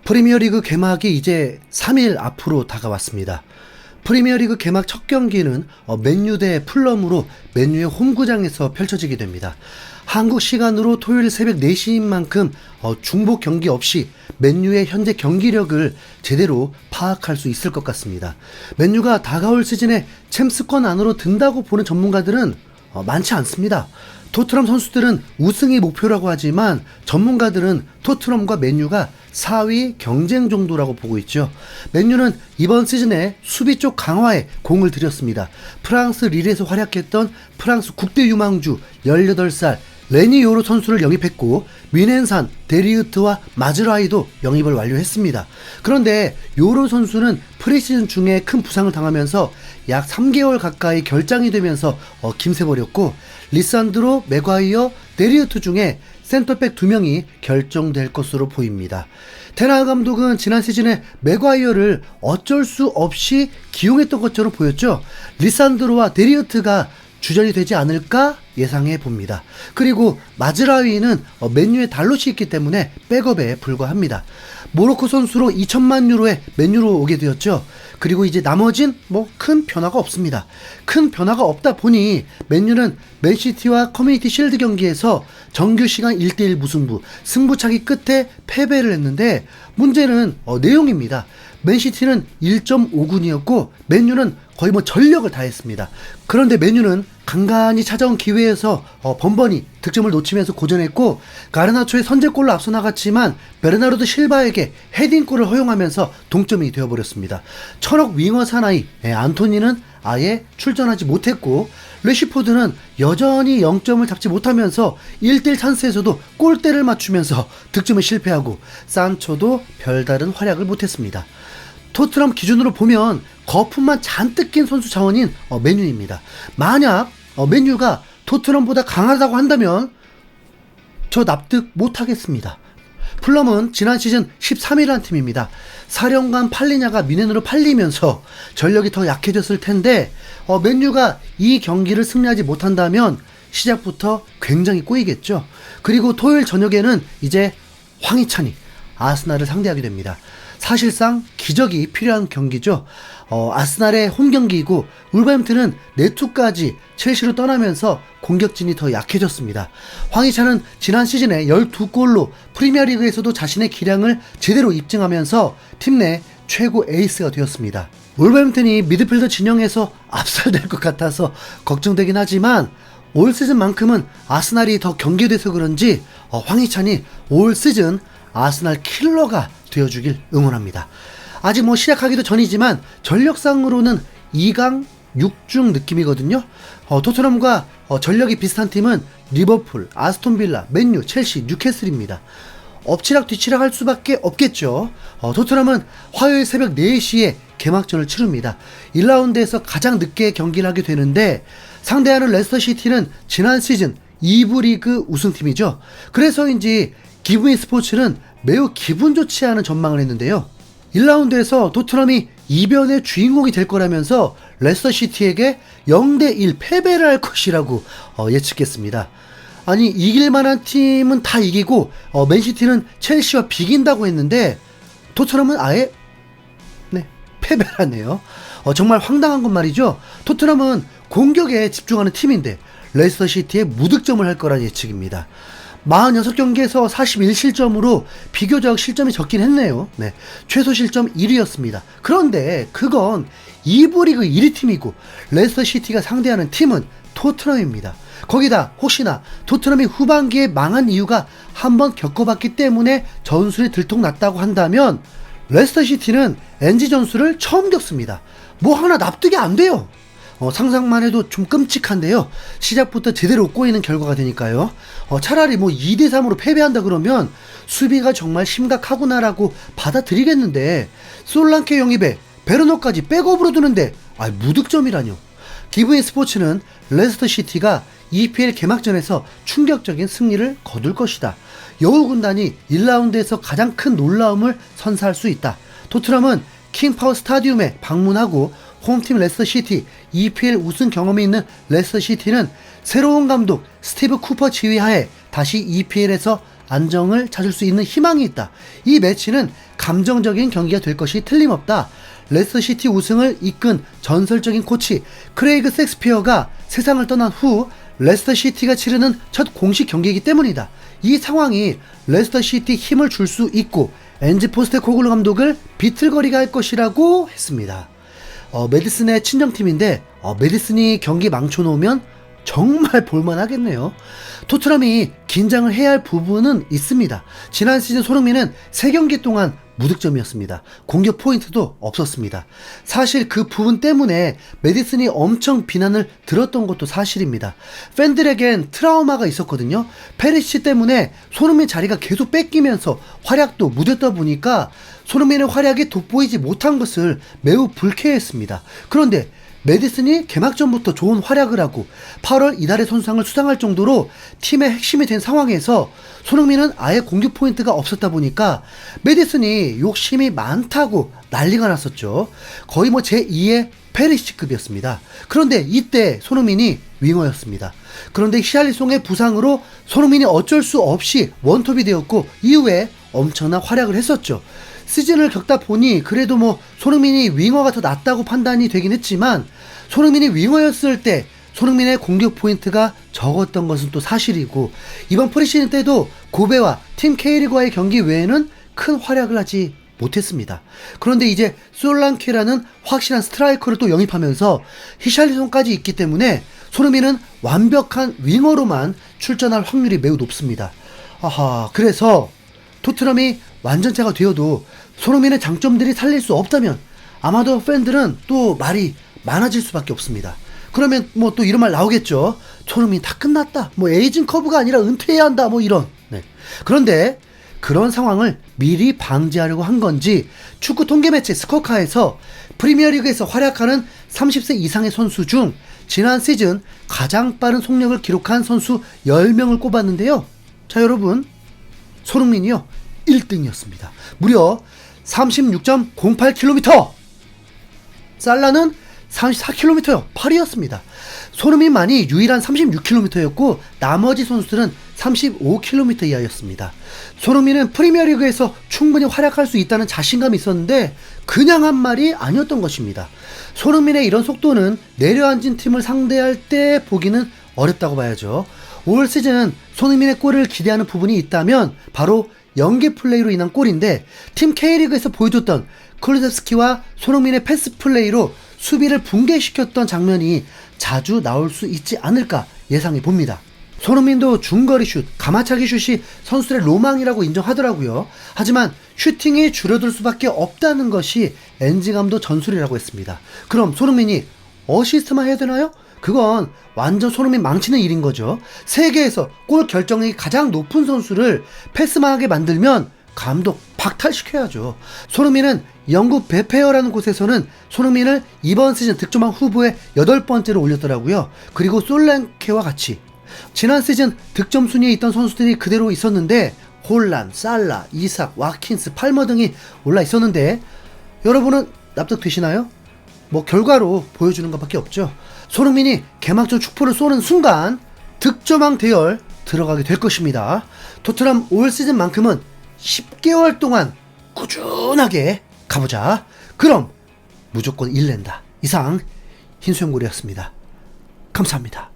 프리미어리그 개막이 이제 3일 앞으로 다가왔습니다. 프리미어리그 개막 첫 경기는 맨유 대 풀럼으로 맨유의 홈구장에서 펼쳐지게 됩니다. 한국 시간으로 토요일 새벽 4시인 만큼 중복 경기 없이 맨유의 현재 경기력을 제대로 파악할 수 있을 것 같습니다. 맨유가 다가올 시즌에 챔스권 안으로 든다고 보는 전문가들은 많지 않습니다. 토트넘 선수들은 우승이 목표라고 하지만 전문가들은 토트넘과 맨유가 4위 경쟁 정도라고 보고 있죠. 맨유는 이번 시즌에 수비 쪽 강화에 공을 들였습니다. 프랑스 릴에서 활약했던 프랑스 국대 유망주 18살 레니 요로 선수를 영입했고 윈헨산, 데리우트와 마즈라이도 영입을 완료했습니다. 그런데 요로 선수는 프리시즌 중에 큰 부상을 당하면서 약 3개월 가까이 결장이 되면서 김새버렸고 리산드로, 맥과이어, 데리우트 중에 센터백 2명이 결정될 것으로 보입니다. 테나 감독은 지난 시즌에 맥과이어를 어쩔 수 없이 기용했던 것처럼 보였죠. 리산드로와 데리우트가 주전이 되지 않을까 예상해 봅니다. 그리고 마즈라위는 맨유의 달롯이 있기 때문에 백업에 불과합니다. 모로코 선수로 2천만 유로에 맨유로 오게 되었죠. 그리고 이제 나머진 큰 변화가 없습니다. 큰 변화가 없다 보니 맨유는 맨시티와 커뮤니티 실드 경기에서 정규 시간 1대1 무승부, 승부차기 끝에 패배를 했는데 문제는 내용입니다. 맨시티는 1.5군이었고 맨유는 거의 전력을 다했습니다. 그런데 맨유는 간간히 찾아온 기회에서 번번이 득점을 놓치면서 고전했고 가르나초의 선제골로 앞서 나갔지만 베르나르도 실바에게 헤딩골을 허용하면서 동점이 되어버렸습니다. 천억 윙어 사나이 안토니는 아예 출전하지 못했고 레시포드는 여전히 0점을 잡지 못하면서 1대1 찬스에서도 골대를 맞추면서 득점을 실패하고 산초도 별다른 활약을 못했습니다. 토트넘 기준으로 보면 거품만 잔뜩 낀 선수 자원인 맨유입니다. 만약 맨유가 토트넘보다 강하다고 한다면 저 납득 못하겠습니다. 풀럼은 지난 시즌 13위라는 팀입니다. 사령관 팔리냐가 미넨으로 팔리면서 전력이 더 약해졌을 텐데 맨유가 이 경기를 승리하지 못한다면 시작부터 굉장히 꼬이겠죠. 그리고 토요일 저녁에는 이제 황희찬이 아스날을 상대하게 됩니다. 사실상 기적이 필요한 경기죠. 아스날의 홈경기이고 울버햄튼은 내투까지 첼시로 떠나면서 공격진이 더 약해졌습니다. 황희찬은 지난 시즌에 12골로 프리미어리그에서도 자신의 기량을 제대로 입증하면서 팀 내 최고 에이스가 되었습니다. 울버햄튼이 미드필더 진영에서 압살될 것 같아서 걱정되긴 하지만 올 시즌만큼은 아스날이 더 경계돼서 그런지 황희찬이 올 시즌 아스날 킬러가 되어주길 응원합니다. 아직 시작하기도 전이지만 전력상으로는 2강 6중 느낌이거든요. 토트넘과 전력이 비슷한 팀은 리버풀, 아스톤빌라, 맨유, 첼시, 뉴캐슬입니다. 엎치락 뒤치락 할 수밖에 없겠죠. 토트넘은 화요일 새벽 4시에 개막전을 치릅니다. 1라운드에서 가장 늦게 경기를 하게 되는데 상대하는 레스터시티는 지난 시즌 2부 리그 우승팀이죠. 그래서인지 기브미 스포츠는 매우 기분 좋지 않은 전망을 했는데요. 1라운드에서 토트넘이 이변의 주인공이 될 거라면서 레스터시티에게 0대1 패배를 할 것이라고 예측했습니다. 아니 이길만한 팀은 다 이기고 맨시티는 첼시와 비긴다고 했는데 토트넘은 아예 패배를 하네요. 정말 황당한 건 말이죠. 토트넘은 공격에 집중하는 팀인데 레스터시티에 무득점을 할 거란 예측입니다. 46경기에서 41실점으로 비교적 실점이 적긴 했네요. 최소 실점 1위였습니다. 그런데 그건 2부 리그 1위 팀이고 레스터시티가 상대하는 팀은 토트넘입니다. 거기다 혹시나 토트넘이 후반기에 망한 이유가 한번 겪어봤기 때문에 전술이 들통났다고 한다면 레스터시티는 NG 전술을 처음 겪습니다. 하나 납득이 안 돼요. 상상만 해도 좀 끔찍한데요. 시작부터 제대로 꼬이는 결과가 되니까요. 차라리 2대3으로 패배한다 그러면 수비가 정말 심각하구나라고 받아들이겠는데 솔랑케 영입에 베르너까지 백업으로 두는데 무득점이라뇨. 기브인 스포츠는 레스터시티가 EPL 개막전에서 충격적인 승리를 거둘 것이다. 여우 군단이 1라운드에서 가장 큰 놀라움을 선사할 수 있다. 토트넘은 킹파워 스타디움에 방문하고 홈팀 레스터시티, EPL 우승 경험이 있는 레스터시티는 새로운 감독 스티브 쿠퍼 지휘하에 다시 EPL에서 안정을 찾을 수 있는 희망이 있다. 이 매치는 감정적인 경기가 될 것이 틀림없다. 레스터시티 우승을 이끈 전설적인 코치 크레이그 섹스피어가 세상을 떠난 후 레스터시티가 치르는 첫 공식 경기이기 때문이다. 이 상황이 레스터시티 힘을 줄 수 있고 엔지 포스테코글루 감독을 비틀거리게 할 것이라고 했습니다. 메디슨의 친정팀인데 메디슨이 경기 망쳐놓으면 정말 볼만하겠네요. 토트넘이 긴장을 해야 할 부분은 있습니다. 지난 시즌 손흥민은 3경기 동안 무득점이었습니다. 공격 포인트도 없었습니다. 사실 그 부분 때문에 메디슨이 엄청 비난을 들었던 것도 사실입니다. 팬들에겐 트라우마가 있었거든요. 페리시 때문에 손흥민 자리가 계속 뺏기면서 활약도 무뎠다 보니까 손흥민의 활약이 돋보이지 못한 것을 매우 불쾌했습니다. 그런데 메디슨이 개막전부터 좋은 활약을 하고 8월 이달의 선수상을 수상할 정도로 팀의 핵심이 된 상황에서 손흥민은 아예 공격 포인트가 없었다 보니까 메디슨이 욕심이 많다고 난리가 났었죠. 거의 뭐 제2의 페리시급이었습니다. 그런데 이때 손흥민이 윙어였습니다. 그런데 히샬리송의 부상으로 손흥민이 어쩔 수 없이 원톱이 되었고 이후에 엄청난 활약을 했었죠. 시즌을 겪다 보니 그래도 뭐 손흥민이 윙어가 더 낫다고 판단이 되긴 했지만 손흥민이 윙어였을 때 손흥민의 공격 포인트가 적었던 것은 또 사실이고 이번 프리시즌 때도 고베와 팀 K리그와의 경기 외에는 큰 활약을 하지 못했습니다. 그런데 이제 솔랑케라는 확실한 스트라이커를 또 영입하면서 히샬리송까지 있기 때문에 손흥민은 완벽한 윙어로만 출전할 확률이 매우 높습니다. 그래서 토트넘이 완전체가 되어도 손흥민의 장점들이 살릴 수 없다면 아마도 팬들은 또 말이 많아질 수밖에 없습니다. 그러면 뭐 또 이런 말 나오겠죠. 손흥민 다 끝났다. 뭐 에이징 커브가 아니라 은퇴해야 한다. 뭐 이런. 그런데 그런 상황을 미리 방지하려고 한 건지 축구 통계 매체 스코카에서 프리미어리그에서 활약하는 30세 이상의 선수 중 지난 시즌 가장 빠른 속력을 기록한 선수 10명을 꼽았는데요. 자, 여러분, 손흥민이요 1등이었습니다. 무려 36.08km. 살라는 34km요. 8위였습니다. 손흥민만이 유일한 36km였고 나머지 선수들은 35km 이하였습니다. 손흥민은 프리미어리그에서 충분히 활약할 수 있다는 자신감이 있었는데 그냥 한 말이 아니었던 것입니다. 손흥민의 이런 속도는 내려앉은 팀을 상대할 때 보기는 어렵다고 봐야죠. 올 시즌 손흥민의 골을 기대하는 부분이 있다면 바로 연계 플레이로 인한 골인데 팀 K리그에서 보여줬던 클루셉스키와 손흥민의 패스 플레이로 수비를 붕괴시켰던 장면이 자주 나올 수 있지 않을까 예상해 봅니다. 손흥민도 중거리 슛, 가마차기 슛이 선수들의 로망이라고 인정하더라고요. 하지만 슈팅이 줄어들 수밖에 없다는 것이 엔지 감독 전술이라고 했습니다. 그럼 손흥민이 어시스트만 해야 되나요? 그건 완전 손흥민 망치는 일인 거죠. 세계에서 골 결정력이 가장 높은 선수를 패스망하게 만들면 감독 박탈시켜야죠. 손흥민은 영국 베페어라는 곳에서는 손흥민을 이번 시즌 득점왕 후보에 8번째로 올렸더라고요. 그리고 솔랭케와 같이 지난 시즌 득점 순위에 있던 선수들이 그대로 있었는데 홀란, 살라, 이삭, 와킨스, 팔머 등이 올라 있었는데 여러분은 납득되시나요? 뭐 결과로 보여주는 것밖에 없죠. 손흥민이 개막전 축포를 쏘는 순간 득점왕 대열 들어가게 될 것입니다. 토트넘 올 시즌만큼은 10개월 동안 꾸준하게 가보자. 그럼 무조건 1낸다. 이상 흰수염고리였습니다. 감사합니다.